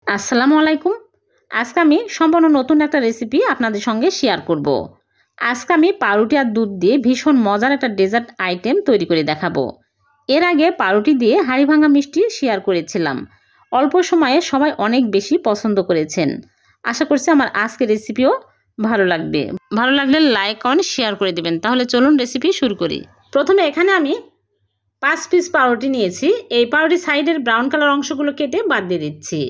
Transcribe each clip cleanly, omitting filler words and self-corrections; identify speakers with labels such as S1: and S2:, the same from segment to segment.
S1: আসসালামু আলাইকুম। আজকে আমি সম্পূর্ণ নতুন একটা রেসিপি আপনাদের সঙ্গে শেয়ার করব। আজকে আমি পাউরুটি আর দুধ দিয়ে ভীষণ মজার একটা ডেজার্ট আইটেম তৈরি করে দেখাবো। এর আগে পাউরুটি দিয়ে হাঁড়ি ভাঙা মিষ্টি শেয়ার করেছিলাম। অল্প সময়ে সবাই অনেক বেশি পছন্দ করেছেন। আশা করছি আমার আজকের রেসিপিও ভালো লাগবে। ভালো লাগলে লাইক কমেন্ট শেয়ার করে দিবেন। তাহলে চলুন রেসিপি শুরু করি। প্রথমে এখানে আমি 5 পিস পাউরুটি নিয়েছি। এই পাউরুটির সাইডের ব্রাউন কালার অংশগুলো কেটে বাদ দিয়ে দিচ্ছি।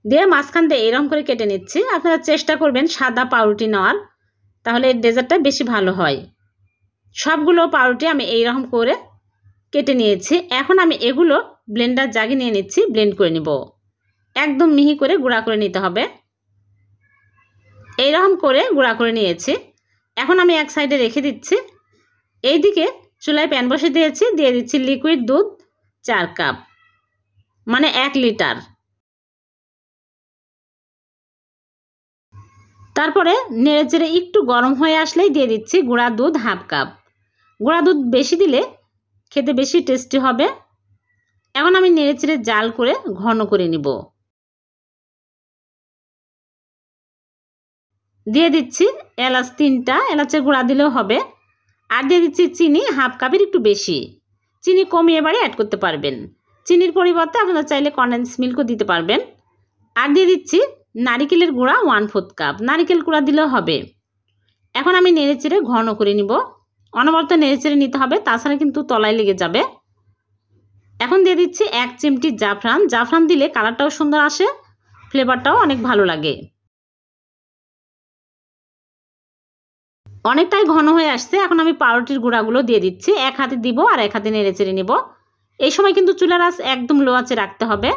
S1: দিয়ে মাঝখান দিয়ে এরকম করে কেটে নিচ্ছি। আপনারা চেষ্টা করবেন সাদা পাউরুটি নেওয়ার, তাহলে এই ডেজার্টটা বেশি ভালো হয়। সবগুলো পাউরুটি আমি এইরকম করে কেটে নিয়েছি। এখন আমি এগুলো ব্লেন্ডার জাগে নিয়ে নিচ্ছি, ব্লেন্ড করে নিব। একদম মিহি করে গুঁড়া করে নিতে হবে। এইরকম করে গুঁড়া করে নিয়েছি। এখন আমি এক সাইডে রেখে দিচ্ছি। এইদিকে চুলায় প্যান বসে দিয়েছি, দিয়ে দিচ্ছি লিকুইড দুধ 4 কাপ, মানে 1 লিটার। তারপরে নেড়েচেড়ে একটু গরম হয়ে আসলেই দিয়ে দিচ্ছি গুঁড়া দুধ 1/2 কাপ। গুঁড়া দুধ বেশি দিলে খেতে বেশি টেস্টি হবে। এখন আমি নেড়েচেড়ে জাল করে ঘন করে নিব। দিয়ে দিচ্ছি এলাচ 3টা, এলাচের গুঁড়া দিলেও হবে। আর দিয়ে দিচ্ছি চিনি 1/2 কাপের একটু বেশি। চিনি কমিয়ে বাড়িয়ে অ্যাড করতে পারবেন। চিনির পরিবর্তে আপনারা চাইলে কনডেন্স মিল্কও দিতে পারবেন। আর দিয়ে দিচ্ছি নারিকেলের গুঁড়া 1/4 কাপ, নারিকেল গুঁড়া দিলেও হবে। এখন আমি নেড়েচেড়ে ঘন করে নিব। অনবরত নেড়েচেড়ে নিতে হবে, তাছাড়া কিন্তু তলায় লেগে যাবে। এখন দিয়ে দিচ্ছি 1 চিমটি জাফরান। জাফরান দিলে কালারটাও সুন্দর আসে, ফ্লেভারটাও অনেক ভালো লাগে। অনেকটাই ঘন হয়ে আসছে। এখন আমি পাউরুটির গুঁড়াগুলো দিয়ে দিচ্ছি। এক হাতে দিব আর এক হাতে নেড়েচেড়ে নিব। এই সময় কিন্তু চুলার আঁচ একদম লো আঁচে রাখতে হবে,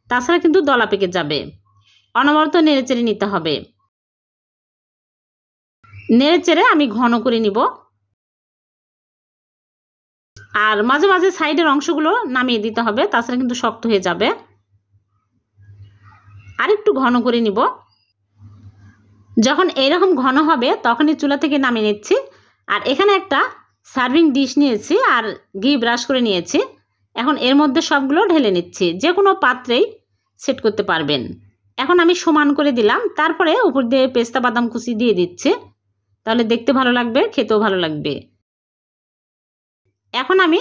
S1: তাছাড়া কিন্তু দলা পেকে যাবে। অনবরত নেড়েচেড়ে নিতে হবে। নেড়েচেড়ে আমি ঘন করে নিব। আর মাঝে মাঝে সাইডের অংশগুলো নামিয়ে দিতে হবে, তাছাড়া কিন্তু শক্ত হয়ে যাবে। আর একটু ঘন করে নিব। যখন এইরকম ঘন হবে তখনই চুলা থেকে নামিয়ে নিচ্ছি। আর এখানে একটা সার্ভিং ডিশ নিয়েছি আর ঘি ব্রাশ করে নিয়েছি। এখন এর মধ্যে সবগুলো ঢেলে নিচ্ছি। যে কোনো পাত্রেই সেট করতে পারবেন। এখন আমি সমান করে দিলাম। তারপরে উপর দিয়ে পেস্তা বাদাম কুচি দিয়ে দিচ্ছি, তাহলে দেখতে ভালো লাগবে, খেতেও ভালো লাগবে। এখন আমি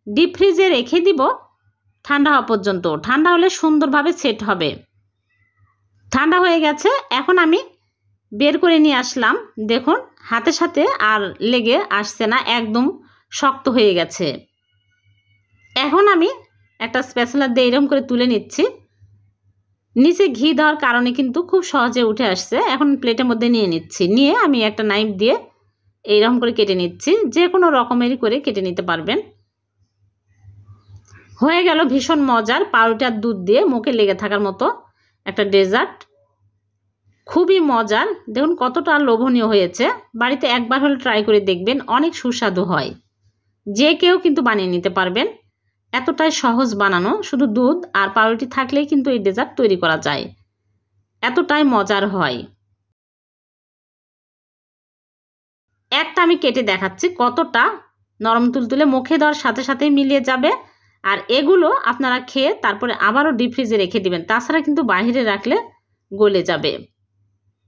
S1: ডিপ ফ্রিজে রেখে দিব ঠান্ডা হওয়া পর্যন্ত। ঠান্ডা হলে সুন্দরভাবে সেট হবে। ঠান্ডা হয়ে গেছে। এখন আমি বের করে নিয়ে আসলাম। দেখুন হাতের সাথে আর লেগে আসছে না, একদম শক্ত হয়ে গেছে। এখন আমি একটা স্প্যাচুলা দিয়ে এরকম করে তুলে নিচ্ছি। নিচে ঘি দেওয়ার কারণে কিন্তু খুব সহজে উঠে আসছে। এখন প্লেটের মধ্যে নিয়ে নিচ্ছি। নিয়ে আমি একটা নাইফ দিয়ে এইরকম করে কেটে নিচ্ছি। যে কোনো রকমেরই করে কেটে নিতে পারবেন। হয়ে গেল ভীষণ মজার পাউরুটি আর দুধ দিয়ে মুখে লেগে থাকার মতো একটা ডেজার্ট। খুবই মজার। দেখুন কতটা লোভনীয় হয়েছে। বাড়িতে একবার হলে ট্রাই করে দেখবেন, অনেক সুস্বাদু হয়। যে কেউ কিন্তু বানিয়ে নিতে পারবেন। এতটাই সহজ বানানো, শুধু দুধ আর পাউরুটি থাকলেই কিন্তু এই ডেজার্ট তৈরি করা যায়। এতটাই মজার হয়। একটা আমি কেটে দেখাচ্ছি কতটা নরম তুলতুলে, মুখে দেওয়ার সাথে সাথেই মিলিয়ে যাবে। আর এগুলো আপনারা খেয়ে তারপরে আবারও ডিপ ফ্রিজে রেখে দিবেন, তাছাড়া কিন্তু বাইরে রাখলে গলে যাবে।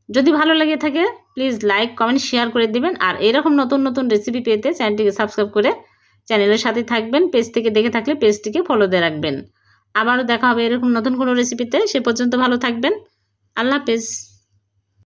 S1: যদি ভালো লেগে থাকে প্লিজ লাইক কমেন্ট শেয়ার করে দিবেন। আর এরকম নতুন নতুন রেসিপি পেতে চ্যানেলটিকে সাবস্ক্রাইব করে চ্যানেলের সাথে থাকবেন। পেজ থেকে দেখে থাকলে পেজটিকে ফলো দিয়ে রাখবেন। আবারও দেখা হবে এরকম নতুন কোনো রেসিপিতে। সে পর্যন্ত ভালো থাকবেন। আল্লাহ হাফেজ।